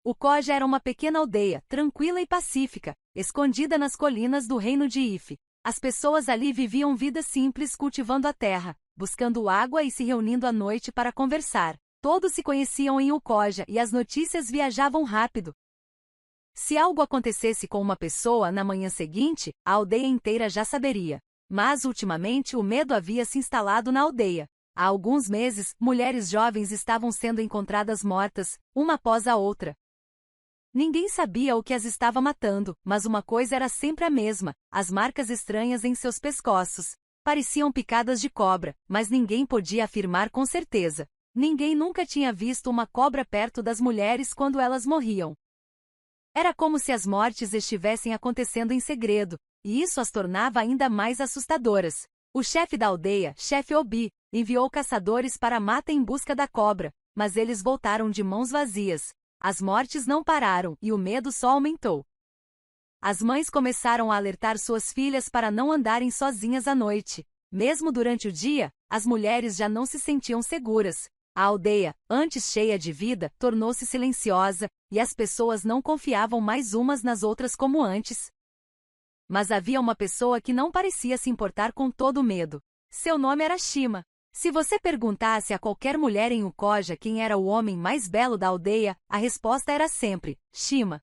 Ucoja era uma pequena aldeia, tranquila e pacífica, escondida nas colinas do reino de Ife. As pessoas ali viviam vidas simples cultivando a terra, buscando água e se reunindo à noite para conversar. Todos se conheciam em Ucoja e as notícias viajavam rápido. Se algo acontecesse com uma pessoa na manhã seguinte, a aldeia inteira já saberia. Mas, ultimamente, o medo havia se instalado na aldeia. Há alguns meses, mulheres jovens estavam sendo encontradas mortas, uma após a outra. Ninguém sabia o que as estava matando, mas uma coisa era sempre a mesma: as marcas estranhas em seus pescoços. Pareciam picadas de cobra, mas ninguém podia afirmar com certeza. Ninguém nunca tinha visto uma cobra perto das mulheres quando elas morriam. Era como se as mortes estivessem acontecendo em segredo, e isso as tornava ainda mais assustadoras. O chefe da aldeia, chefe Obi, enviou caçadores para a mata em busca da cobra, mas eles voltaram de mãos vazias. As mortes não pararam e o medo só aumentou. As mães começaram a alertar suas filhas para não andarem sozinhas à noite. Mesmo durante o dia, as mulheres já não se sentiam seguras. A aldeia, antes cheia de vida, tornou-se silenciosa, e as pessoas não confiavam mais umas nas outras como antes. Mas havia uma pessoa que não parecia se importar com todo o medo. Seu nome era Shima. Se você perguntasse a qualquer mulher em Ucoja quem era o homem mais belo da aldeia, a resposta era sempre Shima.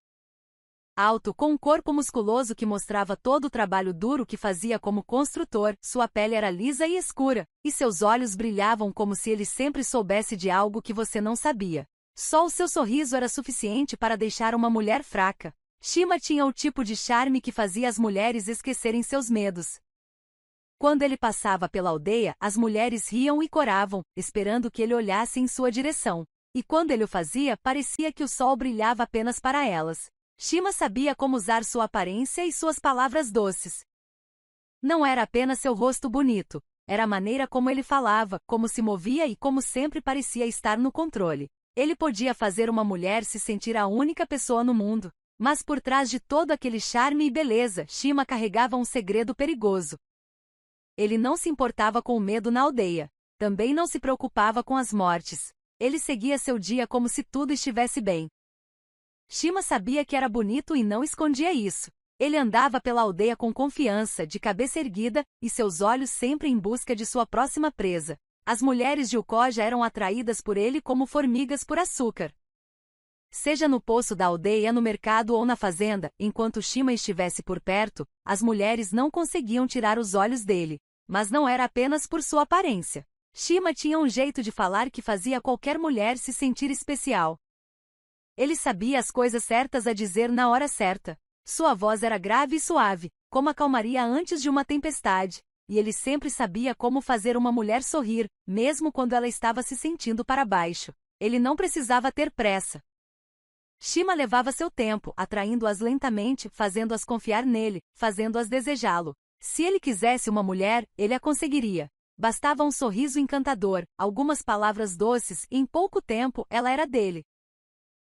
Alto, com um corpo musculoso que mostrava todo o trabalho duro que fazia como construtor, sua pele era lisa e escura, e seus olhos brilhavam como se ele sempre soubesse de algo que você não sabia. Só o seu sorriso era suficiente para deixar uma mulher fraca. Shima tinha o tipo de charme que fazia as mulheres esquecerem seus medos. Quando ele passava pela aldeia, as mulheres riam e coravam, esperando que ele olhasse em sua direção. E quando ele o fazia, parecia que o sol brilhava apenas para elas. Shima sabia como usar sua aparência e suas palavras doces. Não era apenas seu rosto bonito, era a maneira como ele falava, como se movia e como sempre parecia estar no controle. Ele podia fazer uma mulher se sentir a única pessoa no mundo. Mas por trás de todo aquele charme e beleza, Shima carregava um segredo perigoso. Ele não se importava com o medo na aldeia. Também não se preocupava com as mortes. Ele seguia seu dia como se tudo estivesse bem. Shima sabia que era bonito e não escondia isso. Ele andava pela aldeia com confiança, de cabeça erguida, e seus olhos sempre em busca de sua próxima presa. As mulheres de Ucoja eram atraídas por ele como formigas por açúcar. Seja no poço da aldeia, no mercado ou na fazenda, enquanto Shima estivesse por perto, as mulheres não conseguiam tirar os olhos dele. Mas não era apenas por sua aparência. Shima tinha um jeito de falar que fazia qualquer mulher se sentir especial. Ele sabia as coisas certas a dizer na hora certa. Sua voz era grave e suave, como a calmaria antes de uma tempestade, e ele sempre sabia como fazer uma mulher sorrir, mesmo quando ela estava se sentindo para baixo. Ele não precisava ter pressa. Shima levava seu tempo, atraindo-as lentamente, fazendo-as confiar nele, fazendo-as desejá-lo. Se ele quisesse uma mulher, ele a conseguiria. Bastava um sorriso encantador, algumas palavras doces, e em pouco tempo ela era dele.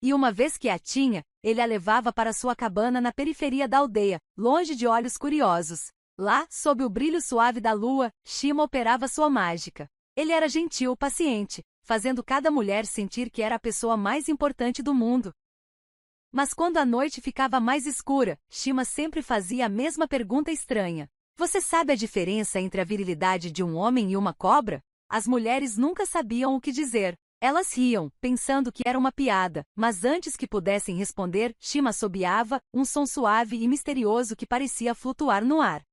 E uma vez que a tinha, ele a levava para sua cabana na periferia da aldeia, longe de olhos curiosos. Lá, sob o brilho suave da lua, Shima operava sua mágica. Ele era gentil, paciente, fazendo cada mulher sentir que era a pessoa mais importante do mundo. Mas quando a noite ficava mais escura, Shima sempre fazia a mesma pergunta estranha. Você sabe a diferença entre a virilidade de um homem e uma cobra? As mulheres nunca sabiam o que dizer. Elas riam, pensando que era uma piada, mas antes que pudessem responder, Shima assobiava, um som suave e misterioso que parecia flutuar no ar.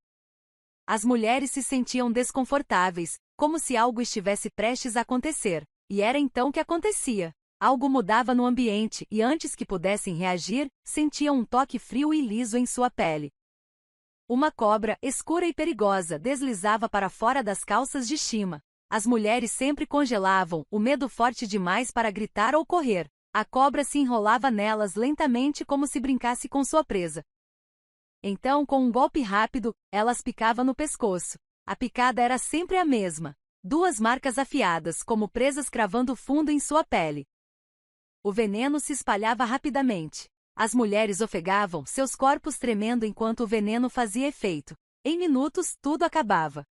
As mulheres se sentiam desconfortáveis, como se algo estivesse prestes a acontecer. E era então que acontecia. Algo mudava no ambiente e antes que pudessem reagir, sentiam um toque frio e liso em sua pele. Uma cobra, escura e perigosa, deslizava para fora das calças de Shima. As mulheres sempre congelavam, o medo forte demais para gritar ou correr. A cobra se enrolava nelas lentamente como se brincasse com sua presa. Então, com um golpe rápido, ela as picava no pescoço. A picada era sempre a mesma. 2 marcas afiadas, como presas cravando fundo em sua pele. O veneno se espalhava rapidamente. As mulheres ofegavam, seus corpos tremendo enquanto o veneno fazia efeito. Em minutos, tudo acabava.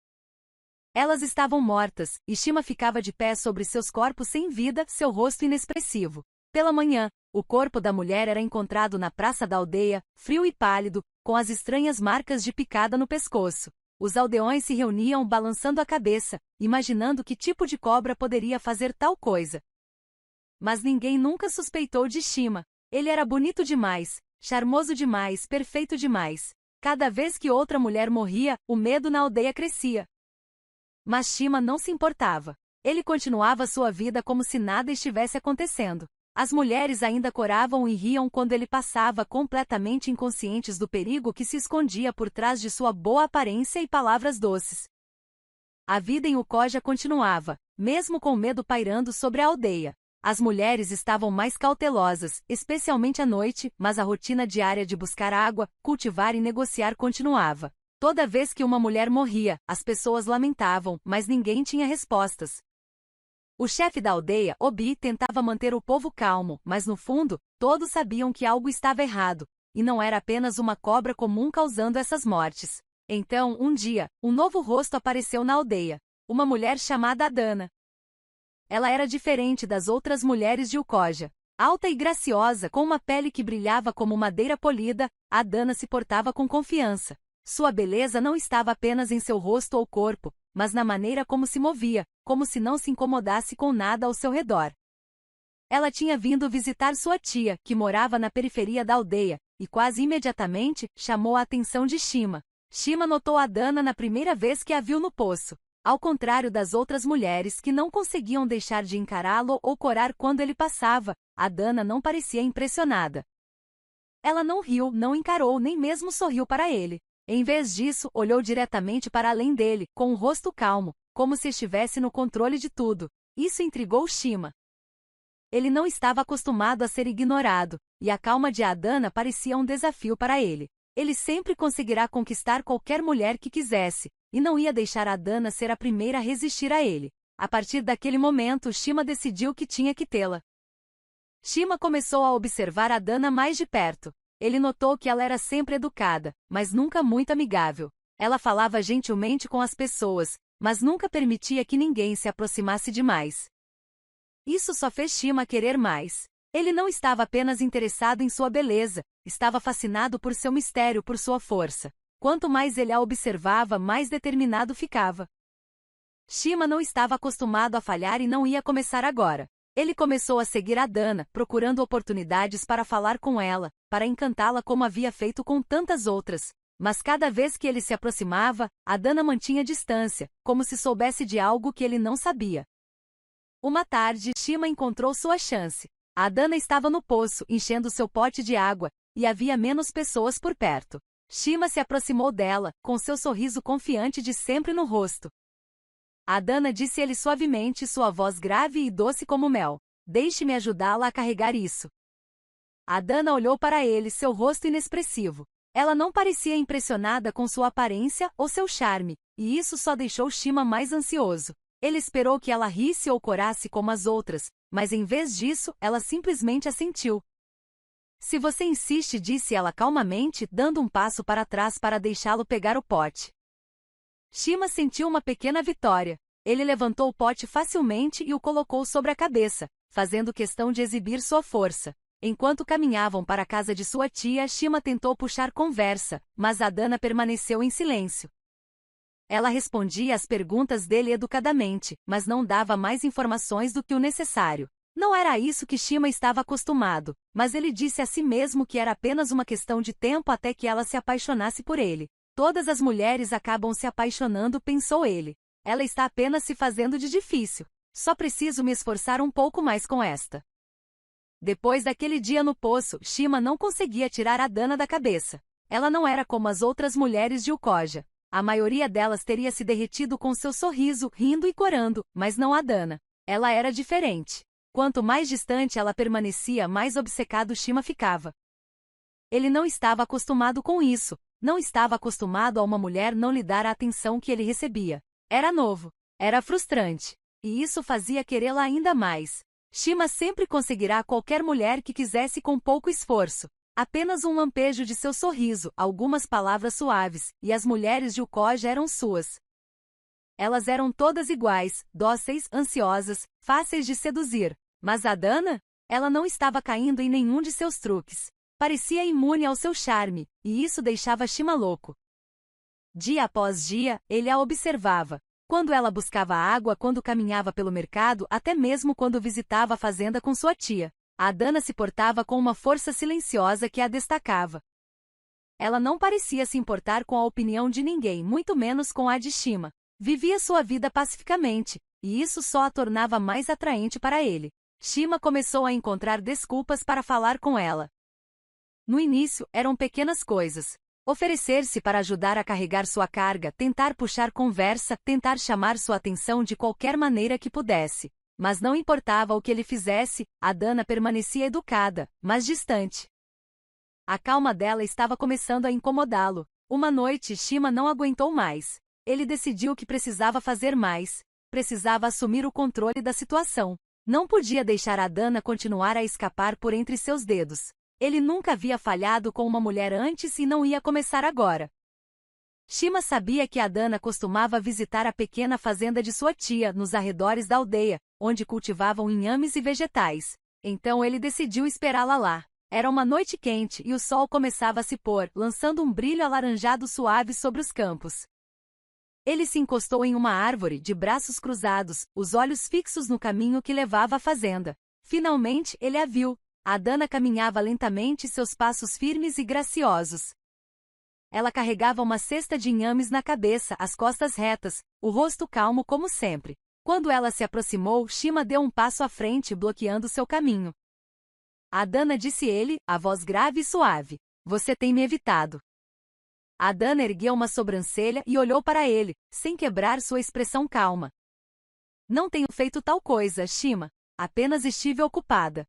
Elas estavam mortas, e Shima ficava de pé sobre seus corpos sem vida, seu rosto inexpressivo. Pela manhã, o corpo da mulher era encontrado na praça da aldeia, frio e pálido, com as estranhas marcas de picada no pescoço. Os aldeões se reuniam balançando a cabeça, imaginando que tipo de cobra poderia fazer tal coisa. Mas ninguém nunca suspeitou de Shima. Ele era bonito demais, charmoso demais, perfeito demais. Cada vez que outra mulher morria, o medo na aldeia crescia. Mas Shima não se importava. Ele continuava sua vida como se nada estivesse acontecendo. As mulheres ainda coravam e riam quando ele passava, completamente inconscientes do perigo que se escondia por trás de sua boa aparência e palavras doces. A vida em Ucoja continuava, mesmo com medo pairando sobre a aldeia. As mulheres estavam mais cautelosas, especialmente à noite, mas a rotina diária de buscar água, cultivar e negociar continuava. Toda vez que uma mulher morria, as pessoas lamentavam, mas ninguém tinha respostas. O chefe da aldeia, Obi, tentava manter o povo calmo, mas no fundo, todos sabiam que algo estava errado, e não era apenas uma cobra comum causando essas mortes. Então, um dia, um novo rosto apareceu na aldeia. Uma mulher chamada Adana. Ela era diferente das outras mulheres de Ucoja. Alta e graciosa, com uma pele que brilhava como madeira polida, Adana se portava com confiança. Sua beleza não estava apenas em seu rosto ou corpo, mas na maneira como se movia, como se não se incomodasse com nada ao seu redor. Ela tinha vindo visitar sua tia, que morava na periferia da aldeia, e quase imediatamente, chamou a atenção de Shima. Shima notou Adana na primeira vez que a viu no poço. Ao contrário das outras mulheres que não conseguiam deixar de encará-lo ou corar quando ele passava, Adana não parecia impressionada. Ela não riu, não encarou, nem mesmo sorriu para ele. Em vez disso, olhou diretamente para além dele, com o rosto calmo, como se estivesse no controle de tudo. Isso intrigou Shima. Ele não estava acostumado a ser ignorado, e a calma de Adana parecia um desafio para ele. Ele sempre conseguirá conquistar qualquer mulher que quisesse, e não ia deixar Adana ser a primeira a resistir a ele. A partir daquele momento, Shima decidiu que tinha que tê-la. Shima começou a observar Adana mais de perto. Ele notou que ela era sempre educada, mas nunca muito amigável. Ela falava gentilmente com as pessoas, mas nunca permitia que ninguém se aproximasse demais. Isso só fez Shima querer mais. Ele não estava apenas interessado em sua beleza, estava fascinado por seu mistério, por sua força. Quanto mais ele a observava, mais determinado ficava. Shima não estava acostumado a falhar e não ia começar agora. Ele começou a seguir Adana, procurando oportunidades para falar com ela, para encantá-la como havia feito com tantas outras. Mas cada vez que ele se aproximava, Adana mantinha distância, como se soubesse de algo que ele não sabia. Uma tarde, Shima encontrou sua chance. Adana estava no poço, enchendo seu pote de água, e havia menos pessoas por perto. Shima se aproximou dela, com seu sorriso confiante de sempre no rosto. Adana disse-lhe suavemente, sua voz grave e doce como mel. Deixe-me ajudá-la a carregar isso. Adana olhou para ele, seu rosto inexpressivo. Ela não parecia impressionada com sua aparência ou seu charme, e isso só deixou Shima mais ansioso. Ele esperou que ela risse ou corasse como as outras, mas em vez disso, ela simplesmente assentiu. Se você insiste, disse ela calmamente, dando um passo para trás para deixá-lo pegar o pote. Shima sentiu uma pequena vitória. Ele levantou o pote facilmente e o colocou sobre a cabeça, fazendo questão de exibir sua força. Enquanto caminhavam para a casa de sua tia, Shima tentou puxar conversa, mas Adana permaneceu em silêncio. Ela respondia às perguntas dele educadamente, mas não dava mais informações do que o necessário. Não era isso que Shima estava acostumado, mas ele disse a si mesmo que era apenas uma questão de tempo até que ela se apaixonasse por ele. Todas as mulheres acabam se apaixonando, pensou ele. Ela está apenas se fazendo de difícil. Só preciso me esforçar um pouco mais com esta. Depois daquele dia no poço, Shima não conseguia tirar Adana da cabeça. Ela não era como as outras mulheres de Ucoja. A maioria delas teria se derretido com seu sorriso, rindo e corando, mas não Adana. Ela era diferente. Quanto mais distante ela permanecia, mais obcecado Shima ficava. Ele não estava acostumado com isso. Não estava acostumado a uma mulher não lhe dar a atenção que ele recebia. Era novo. Era frustrante. E isso fazia querê-la ainda mais. Shima sempre conseguirá qualquer mulher que quisesse com pouco esforço. Apenas um lampejo de seu sorriso, algumas palavras suaves, e as mulheres de Ucoja eram suas. Elas eram todas iguais, dóceis, ansiosas, fáceis de seduzir. Mas Adana? Ela não estava caindo em nenhum de seus truques. Parecia imune ao seu charme, e isso deixava Shima louco. Dia após dia, ele a observava. Quando ela buscava água, quando caminhava pelo mercado, até mesmo quando visitava a fazenda com sua tia. A Adana se portava com uma força silenciosa que a destacava. Ela não parecia se importar com a opinião de ninguém, muito menos com a de Shima. Vivia sua vida pacificamente, e isso só a tornava mais atraente para ele. Shima começou a encontrar desculpas para falar com ela. No início, eram pequenas coisas. Oferecer-se para ajudar a carregar sua carga, tentar puxar conversa, tentar chamar sua atenção de qualquer maneira que pudesse. Mas não importava o que ele fizesse, Adana permanecia educada, mas distante. A calma dela estava começando a incomodá-lo. Uma noite, Shima não aguentou mais. Ele decidiu que precisava fazer mais. Precisava assumir o controle da situação. Não podia deixar Adana continuar a escapar por entre seus dedos. Ele nunca havia falhado com uma mulher antes e não ia começar agora. Shima sabia que Adana costumava visitar a pequena fazenda de sua tia, nos arredores da aldeia, onde cultivavam inhames e vegetais. Então ele decidiu esperá-la lá. Era uma noite quente e o sol começava a se pôr, lançando um brilho alaranjado suave sobre os campos. Ele se encostou em uma árvore, de braços cruzados, os olhos fixos no caminho que levava à fazenda. Finalmente, ele a viu. Adana caminhava lentamente, seus passos firmes e graciosos. Ela carregava uma cesta de inhames na cabeça, as costas retas, o rosto calmo como sempre. Quando ela se aproximou, Shima deu um passo à frente, bloqueando seu caminho. Adana, disse ele, a voz grave e suave. Você tem me evitado. Adana ergueu uma sobrancelha e olhou para ele, sem quebrar sua expressão calma. Não tenho feito tal coisa, Shima. Apenas estive ocupada.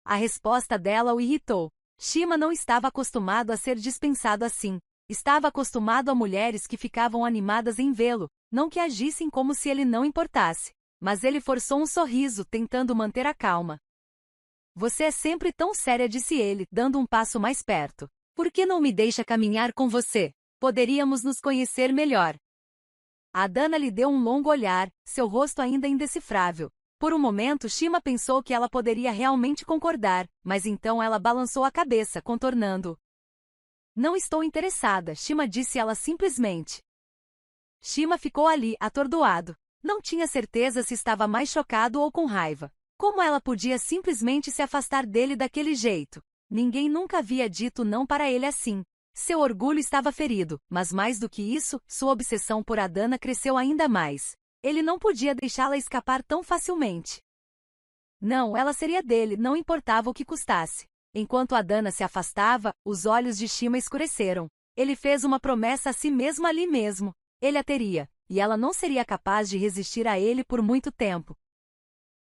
A resposta dela o irritou. Shima não estava acostumado a ser dispensado assim. Estava acostumado a mulheres que ficavam animadas em vê-lo, não que agissem como se ele não importasse. Mas ele forçou um sorriso, tentando manter a calma. Você é sempre tão séria, disse ele, dando um passo mais perto. Por que não me deixa caminhar com você? Poderíamos nos conhecer melhor. Adana lhe deu um longo olhar, seu rosto ainda indecifrável. Por um momento, Shima pensou que ela poderia realmente concordar, mas então ela balançou a cabeça, contornando. Não estou interessada, Shima, disse ela simplesmente. Shima ficou ali, atordoado. Não tinha certeza se estava mais chocado ou com raiva. Como ela podia simplesmente se afastar dele daquele jeito? Ninguém nunca havia dito não para ele assim. Seu orgulho estava ferido, mas mais do que isso, sua obsessão por Adana cresceu ainda mais. Ele não podia deixá-la escapar tão facilmente. Não, ela seria dele, não importava o que custasse. Enquanto Adana se afastava, os olhos de Shima escureceram. Ele fez uma promessa a si mesmo ali mesmo. Ele a teria, e ela não seria capaz de resistir a ele por muito tempo.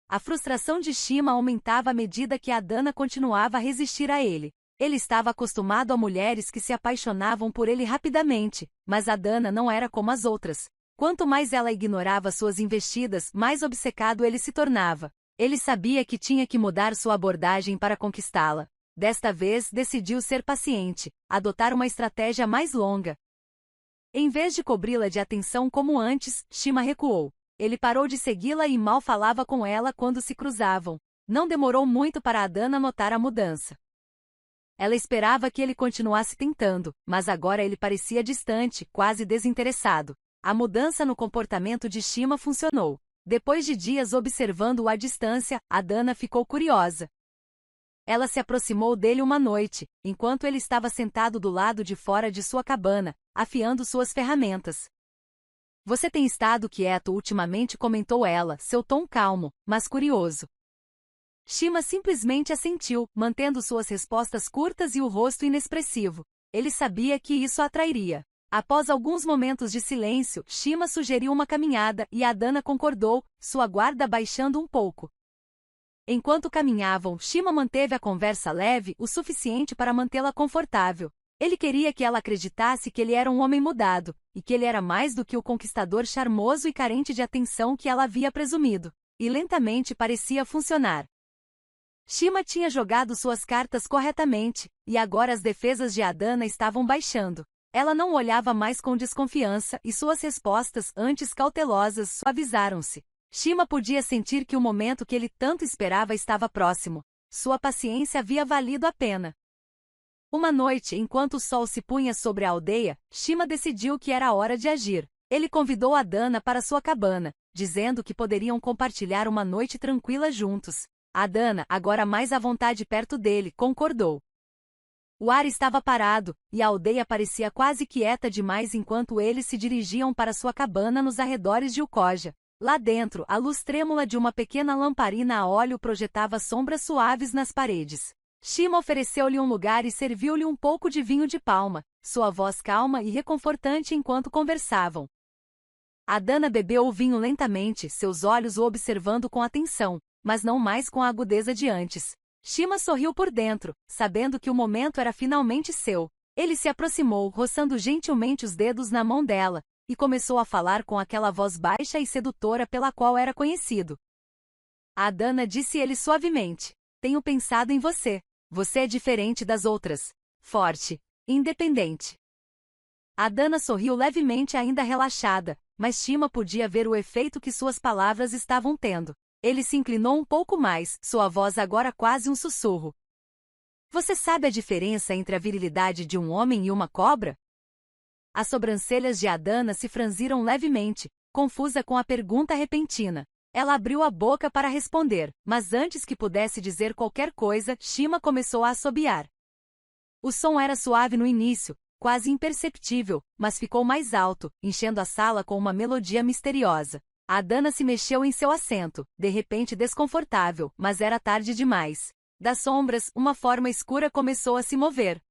A frustração de Shima aumentava à medida que Adana continuava a resistir a ele. Ele estava acostumado a mulheres que se apaixonavam por ele rapidamente, mas Adana não era como as outras. Quanto mais ela ignorava suas investidas, mais obcecado ele se tornava. Ele sabia que tinha que mudar sua abordagem para conquistá-la. Desta vez, decidiu ser paciente, adotar uma estratégia mais longa. Em vez de cobri-la de atenção como antes, Shima recuou. Ele parou de segui-la e mal falava com ela quando se cruzavam. Não demorou muito para Adana notar a mudança. Ela esperava que ele continuasse tentando, mas agora ele parecia distante, quase desinteressado. A mudança no comportamento de Shima funcionou. Depois de dias observando-o à distância, Adana ficou curiosa. Ela se aproximou dele uma noite, enquanto ele estava sentado do lado de fora de sua cabana, afiando suas ferramentas. Você tem estado quieto ultimamente, comentou ela, seu tom calmo, mas curioso. Shima simplesmente assentiu, mantendo suas respostas curtas e o rosto inexpressivo. Ele sabia que isso a atrairia. Após alguns momentos de silêncio, Shima sugeriu uma caminhada e Adana concordou, sua guarda baixando um pouco. Enquanto caminhavam, Shima manteve a conversa leve o suficiente para mantê-la confortável. Ele queria que ela acreditasse que ele era um homem mudado, e que ele era mais do que o conquistador charmoso e carente de atenção que ela havia presumido. E lentamente parecia funcionar. Shima tinha jogado suas cartas corretamente, e agora as defesas de Adana estavam baixando. Ela não olhava mais com desconfiança, e suas respostas, antes cautelosas, suavizaram-se. Shima podia sentir que o momento que ele tanto esperava estava próximo. Sua paciência havia valido a pena. Uma noite, enquanto o sol se punha sobre a aldeia, Shima decidiu que era hora de agir. Ele convidou Adana para sua cabana, dizendo que poderiam compartilhar uma noite tranquila juntos. Adana, agora mais à vontade perto dele, concordou. O ar estava parado, e a aldeia parecia quase quieta demais enquanto eles se dirigiam para sua cabana nos arredores de Ukoja. Lá dentro, a luz trêmula de uma pequena lamparina a óleo projetava sombras suaves nas paredes. Shima ofereceu-lhe um lugar e serviu-lhe um pouco de vinho de palma, sua voz calma e reconfortante enquanto conversavam. Adana bebeu o vinho lentamente, seus olhos o observando com atenção, mas não mais com a agudeza de antes. Shima sorriu por dentro, sabendo que o momento era finalmente seu. Ele se aproximou, roçando gentilmente os dedos na mão dela, e começou a falar com aquela voz baixa e sedutora pela qual era conhecido. Adana, disse ele suavemente, tenho pensado em você. Você é diferente das outras. Forte. Independente. Adana sorriu levemente, ainda relaxada, mas Shima podia ver o efeito que suas palavras estavam tendo. Ele se inclinou um pouco mais, sua voz agora quase um sussurro. Você sabe a diferença entre a virilidade de um homem e uma cobra? As sobrancelhas de Adana se franziram levemente, confusa com a pergunta repentina. Ela abriu a boca para responder, mas antes que pudesse dizer qualquer coisa, Shima começou a assobiar. O som era suave no início, quase imperceptível, mas ficou mais alto, enchendo a sala com uma melodia misteriosa. Adana se mexeu em seu assento, de repente desconfortável, mas era tarde demais. Das sombras, uma forma escura começou a se mover.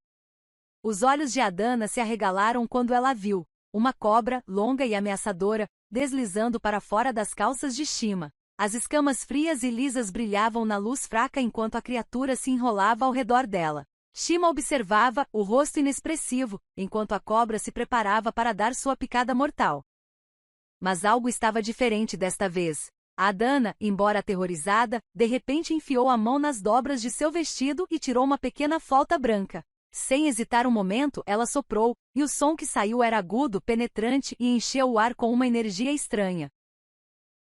Os olhos de Adana se arregalaram quando ela a viu. Uma cobra, longa e ameaçadora, deslizando para fora das calças de Shima. As escamas frias e lisas brilhavam na luz fraca enquanto a criatura se enrolava ao redor dela. Shima observava, o rosto inexpressivo, enquanto a cobra se preparava para dar sua picada mortal. Mas algo estava diferente desta vez. Adana, embora aterrorizada, de repente enfiou a mão nas dobras de seu vestido e tirou uma pequena flauta branca. Sem hesitar um momento, ela soprou, e o som que saiu era agudo, penetrante e encheu o ar com uma energia estranha.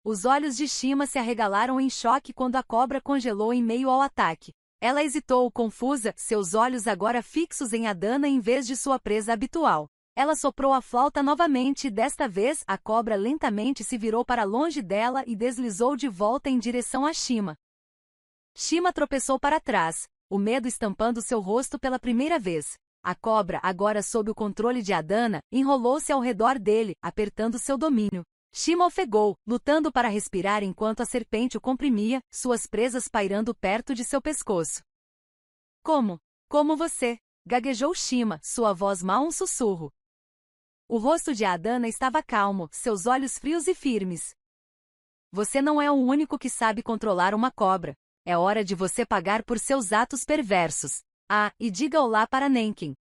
Os olhos de Shima se arregalaram em choque quando a cobra congelou em meio ao ataque. Ela hesitou, confusa, seus olhos agora fixos em Adana em vez de sua presa habitual. Ela soprou a flauta novamente e desta vez a cobra lentamente se virou para longe dela e deslizou de volta em direção a Shima. Shima tropeçou para trás, o medo estampando seu rosto pela primeira vez. A cobra, agora sob o controle de Adana, enrolou-se ao redor dele, apertando seu domínio. Shima ofegou, lutando para respirar enquanto a serpente o comprimia, suas presas pairando perto de seu pescoço. Como você? Gaguejou Shima, sua voz mal um sussurro. O rosto de Adana estava calmo, seus olhos frios e firmes. Você não é o único que sabe controlar uma cobra. É hora de você pagar por seus atos perversos. Ah, e diga olá para Nenkin.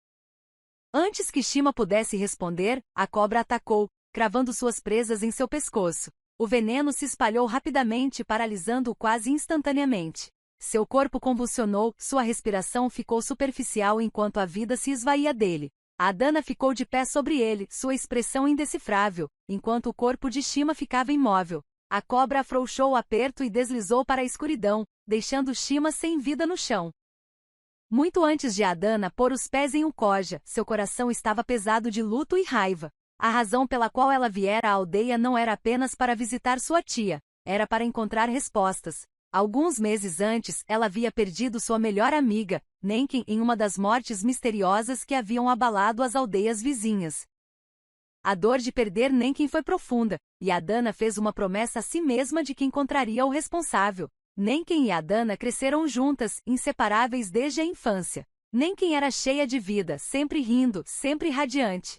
Antes que Shima pudesse responder, a cobra atacou, cravando suas presas em seu pescoço. O veneno se espalhou rapidamente, paralisando-o quase instantaneamente. Seu corpo convulsionou, sua respiração ficou superficial enquanto a vida se esvaía dele. Adana ficou de pé sobre ele, sua expressão indecifrável, enquanto o corpo de Shima ficava imóvel. A cobra afrouxou o aperto e deslizou para a escuridão, deixando Shima sem vida no chão. Muito antes de Adana pôr os pés em Ukoja, seu coração estava pesado de luto e raiva. A razão pela qual ela viera à aldeia não era apenas para visitar sua tia, era para encontrar respostas. Alguns meses antes, ela havia perdido sua melhor amiga, Nenkin, em uma das mortes misteriosas que haviam abalado as aldeias vizinhas. A dor de perder Nenkin foi profunda, e Adana fez uma promessa a si mesma de que encontraria o responsável. Nenkin e Adana cresceram juntas, inseparáveis desde a infância. Nenkin era cheia de vida, sempre rindo, sempre radiante.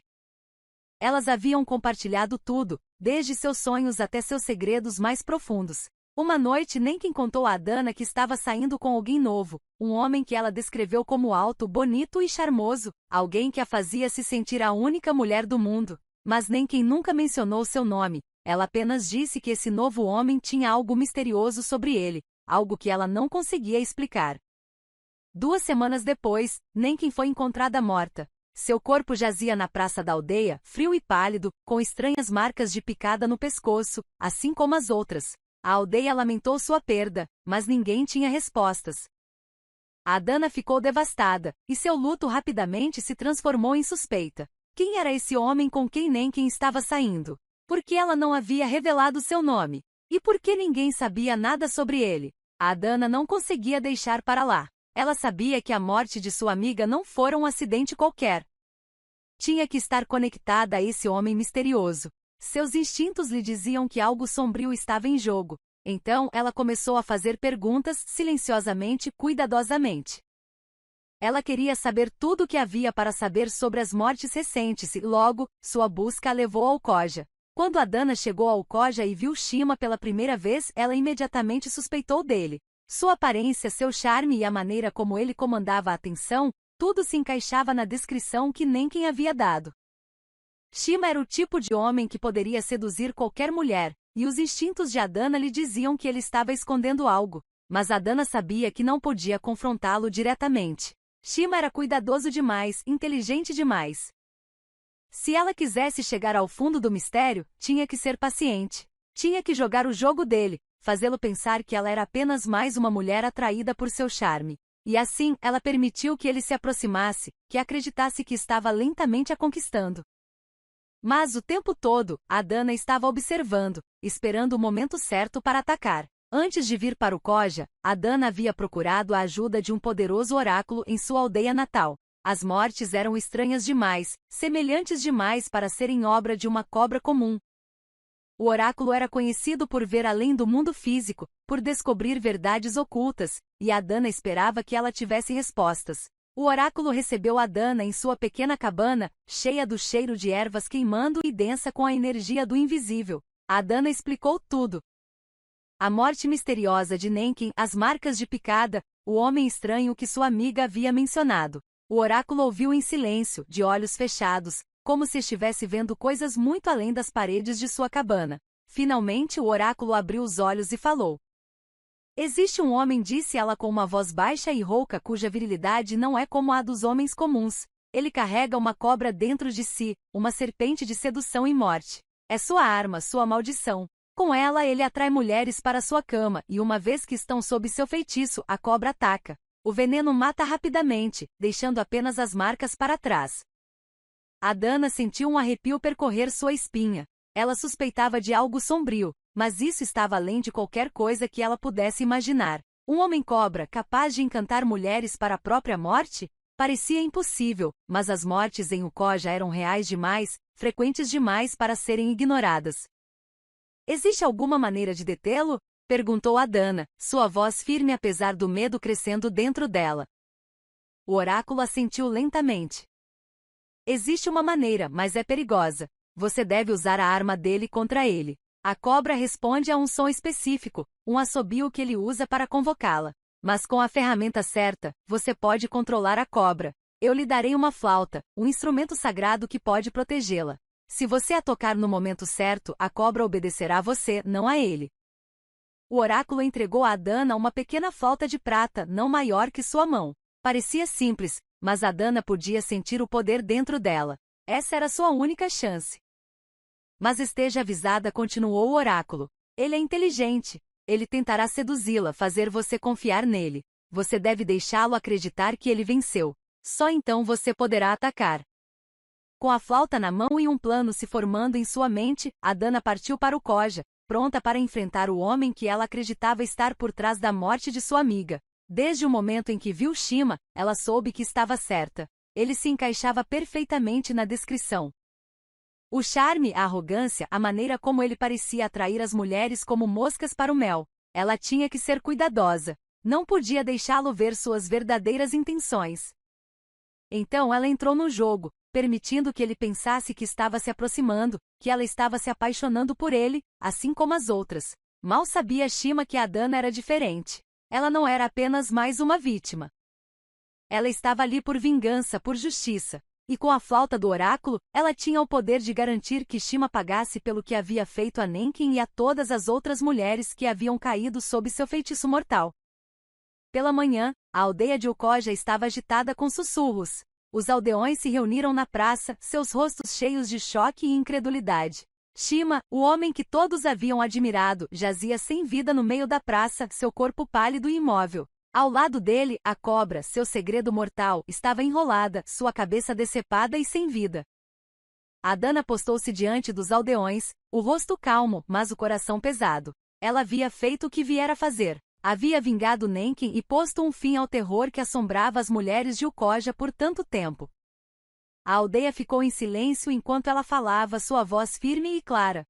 Elas haviam compartilhado tudo, desde seus sonhos até seus segredos mais profundos. Uma noite Nenkin contou a Adana que estava saindo com alguém novo, um homem que ela descreveu como alto, bonito e charmoso, alguém que a fazia se sentir a única mulher do mundo. Mas Nenkin nunca mencionou seu nome, ela apenas disse que esse novo homem tinha algo misterioso sobre ele, algo que ela não conseguia explicar. 2 semanas depois, Nenkin foi encontrada morta. Seu corpo jazia na praça da aldeia, frio e pálido, com estranhas marcas de picada no pescoço, assim como as outras. A aldeia lamentou sua perda, mas ninguém tinha respostas. Adana ficou devastada, e seu luto rapidamente se transformou em suspeita. Quem era esse homem com quem Nenkin estava saindo? Por que ela não havia revelado seu nome? E por que ninguém sabia nada sobre ele? Adana não conseguia deixar para lá. Ela sabia que a morte de sua amiga não fora um acidente qualquer. Tinha que estar conectada a esse homem misterioso. Seus instintos lhe diziam que algo sombrio estava em jogo. Então, ela começou a fazer perguntas, silenciosamente, cuidadosamente. Ela queria saber tudo o que havia para saber sobre as mortes recentes e, logo, sua busca a levou ao Koja. Quando Adana chegou ao Koja e viu Shima pela primeira vez, ela imediatamente suspeitou dele. Sua aparência, seu charme e a maneira como ele comandava a atenção, tudo se encaixava na descrição que Nenkin havia dado. Shima era o tipo de homem que poderia seduzir qualquer mulher, e os instintos de Adana lhe diziam que ele estava escondendo algo, mas Adana sabia que não podia confrontá-lo diretamente. Shima era cuidadoso demais, inteligente demais. Se ela quisesse chegar ao fundo do mistério, tinha que ser paciente. Tinha que jogar o jogo dele, fazê-lo pensar que ela era apenas mais uma mulher atraída por seu charme. E assim, ela permitiu que ele se aproximasse, que acreditasse que estava lentamente a conquistando. Mas o tempo todo, Adana estava observando, esperando o momento certo para atacar. Antes de vir para o Koja, Adana havia procurado a ajuda de um poderoso oráculo em sua aldeia natal. As mortes eram estranhas demais, semelhantes demais para serem obra de uma cobra comum. O oráculo era conhecido por ver além do mundo físico, por descobrir verdades ocultas, e Adana esperava que ela tivesse respostas. O oráculo recebeu Adana em sua pequena cabana, cheia do cheiro de ervas queimando e densa com a energia do invisível. Adana explicou tudo. A morte misteriosa de Nenkin, as marcas de picada, o homem estranho que sua amiga havia mencionado. O oráculo ouviu em silêncio, de olhos fechados, como se estivesse vendo coisas muito além das paredes de sua cabana. Finalmente o oráculo abriu os olhos e falou. Existe um homem, disse ela com uma voz baixa e rouca cuja virilidade não é como a dos homens comuns. Ele carrega uma cobra dentro de si, uma serpente de sedução e morte. É sua arma, sua maldição. Com ela ele atrai mulheres para sua cama e uma vez que estão sob seu feitiço, a cobra ataca. O veneno mata rapidamente, deixando apenas as marcas para trás. Adana sentiu um arrepio percorrer sua espinha. Ela suspeitava de algo sombrio, mas isso estava além de qualquer coisa que ela pudesse imaginar. Um homem-cobra capaz de encantar mulheres para a própria morte? Parecia impossível, mas as mortes em Ukoja eram reais demais, frequentes demais para serem ignoradas. Existe alguma maneira de detê-lo? Perguntou Adana, sua voz firme apesar do medo crescendo dentro dela. O oráculo assentiu lentamente. Existe uma maneira, mas é perigosa. Você deve usar a arma dele contra ele. A cobra responde a um som específico, um assobio que ele usa para convocá-la. Mas com a ferramenta certa, você pode controlar a cobra. Eu lhe darei uma flauta, um instrumento sagrado que pode protegê-la. Se você a tocar no momento certo, a cobra obedecerá a você, não a ele. O oráculo entregou a Adana uma pequena flauta de prata, não maior que sua mão. Parecia simples, mas Adana podia sentir o poder dentro dela. Essa era sua única chance. Mas esteja avisada, continuou o oráculo. Ele é inteligente. Ele tentará seduzi-la, fazer você confiar nele. Você deve deixá-lo acreditar que ele venceu. Só então você poderá atacar. Com a flauta na mão e um plano se formando em sua mente, Adana partiu para o Koja, pronta para enfrentar o homem que ela acreditava estar por trás da morte de sua amiga. Desde o momento em que viu Shima, ela soube que estava certa. Ele se encaixava perfeitamente na descrição. O charme, a arrogância, a maneira como ele parecia atrair as mulheres como moscas para o mel. Ela tinha que ser cuidadosa. Não podia deixá-lo ver suas verdadeiras intenções. Então ela entrou no jogo, permitindo que ele pensasse que estava se aproximando, que ela estava se apaixonando por ele, assim como as outras. Mal sabia Shima que Adana era diferente. Ela não era apenas mais uma vítima. Ela estava ali por vingança, por justiça. E com a flauta do oráculo, ela tinha o poder de garantir que Shima pagasse pelo que havia feito a Nenkin e a todas as outras mulheres que haviam caído sob seu feitiço mortal. Pela manhã, a aldeia de Ukoja estava agitada com sussurros. Os aldeões se reuniram na praça, seus rostos cheios de choque e incredulidade. Shima, o homem que todos haviam admirado, jazia sem vida no meio da praça, seu corpo pálido e imóvel. Ao lado dele, a cobra, seu segredo mortal, estava enrolada, sua cabeça decepada e sem vida. Adana postou-se diante dos aldeões, o rosto calmo, mas o coração pesado. Ela havia feito o que viera fazer. Havia vingado Nenkin e posto um fim ao terror que assombrava as mulheres de Ukoja por tanto tempo. A aldeia ficou em silêncio enquanto ela falava, sua voz firme e clara.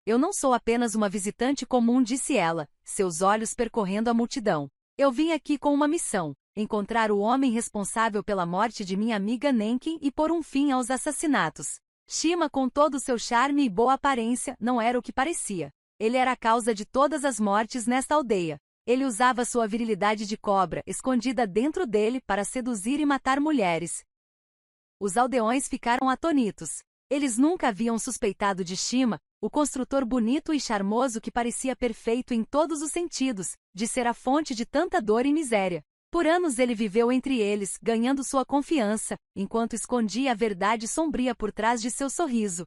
Eu não sou apenas uma visitante comum, disse ela, seus olhos percorrendo a multidão. Eu vim aqui com uma missão: encontrar o homem responsável pela morte de minha amiga Nenkin e pôr um fim aos assassinatos. Shima, com todo o seu charme e boa aparência, não era o que parecia. Ele era a causa de todas as mortes nesta aldeia. Ele usava sua virilidade de cobra, escondida dentro dele, para seduzir e matar mulheres. Os aldeões ficaram atônitos. Eles nunca haviam suspeitado de Shima, o construtor bonito e charmoso que parecia perfeito em todos os sentidos, de ser a fonte de tanta dor e miséria. Por anos ele viveu entre eles, ganhando sua confiança, enquanto escondia a verdade sombria por trás de seu sorriso.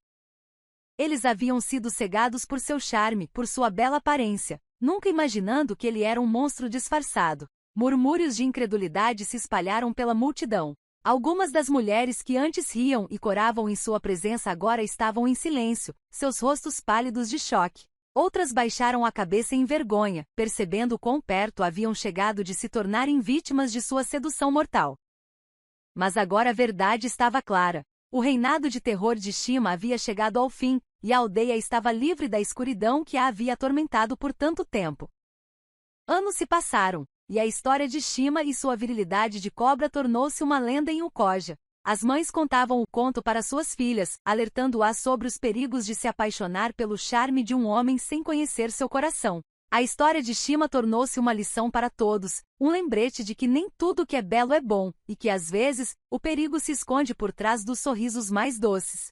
Eles haviam sido cegados por seu charme, por sua bela aparência, nunca imaginando que ele era um monstro disfarçado. Murmúrios de incredulidade se espalharam pela multidão. Algumas das mulheres que antes riam e coravam em sua presença agora estavam em silêncio, seus rostos pálidos de choque. Outras baixaram a cabeça em vergonha, percebendo quão perto haviam chegado de se tornarem vítimas de sua sedução mortal. Mas agora a verdade estava clara. O reinado de terror de Shima havia chegado ao fim, e a aldeia estava livre da escuridão que a havia atormentado por tanto tempo. Anos se passaram, e a história de Shima e sua virilidade de cobra tornou-se uma lenda em Ukoja. As mães contavam o conto para suas filhas, alertando-as sobre os perigos de se apaixonar pelo charme de um homem sem conhecer seu coração. A história de Shima tornou-se uma lição para todos, um lembrete de que nem tudo que é belo é bom, e que às vezes, o perigo se esconde por trás dos sorrisos mais doces.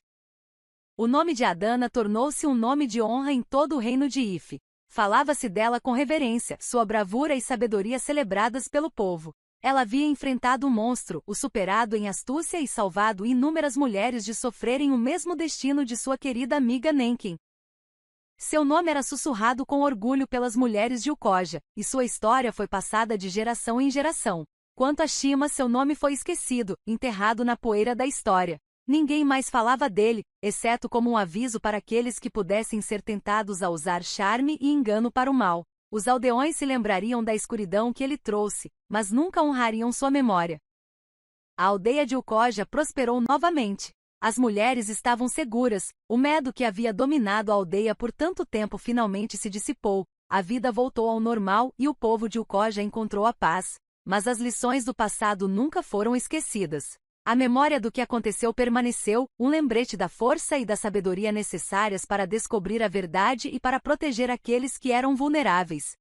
O nome de Adana tornou-se um nome de honra em todo o reino de Ife. Falava-se dela com reverência, sua bravura e sabedoria celebradas pelo povo. Ela havia enfrentado um monstro, o superado em astúcia e salvado inúmeras mulheres de sofrerem o mesmo destino de sua querida amiga Nenkin. Seu nome era sussurrado com orgulho pelas mulheres de Ukoja, e sua história foi passada de geração em geração. Quanto a Shima, seu nome foi esquecido, enterrado na poeira da história. Ninguém mais falava dele, exceto como um aviso para aqueles que pudessem ser tentados a usar charme e engano para o mal. Os aldeões se lembrariam da escuridão que ele trouxe, mas nunca honrariam sua memória. A aldeia de Ukoja prosperou novamente. As mulheres estavam seguras, o medo que havia dominado a aldeia por tanto tempo finalmente se dissipou, a vida voltou ao normal e o povo de Ukoja encontrou a paz. Mas as lições do passado nunca foram esquecidas. A memória do que aconteceu permaneceu, um lembrete da força e da sabedoria necessárias para descobrir a verdade e para proteger aqueles que eram vulneráveis.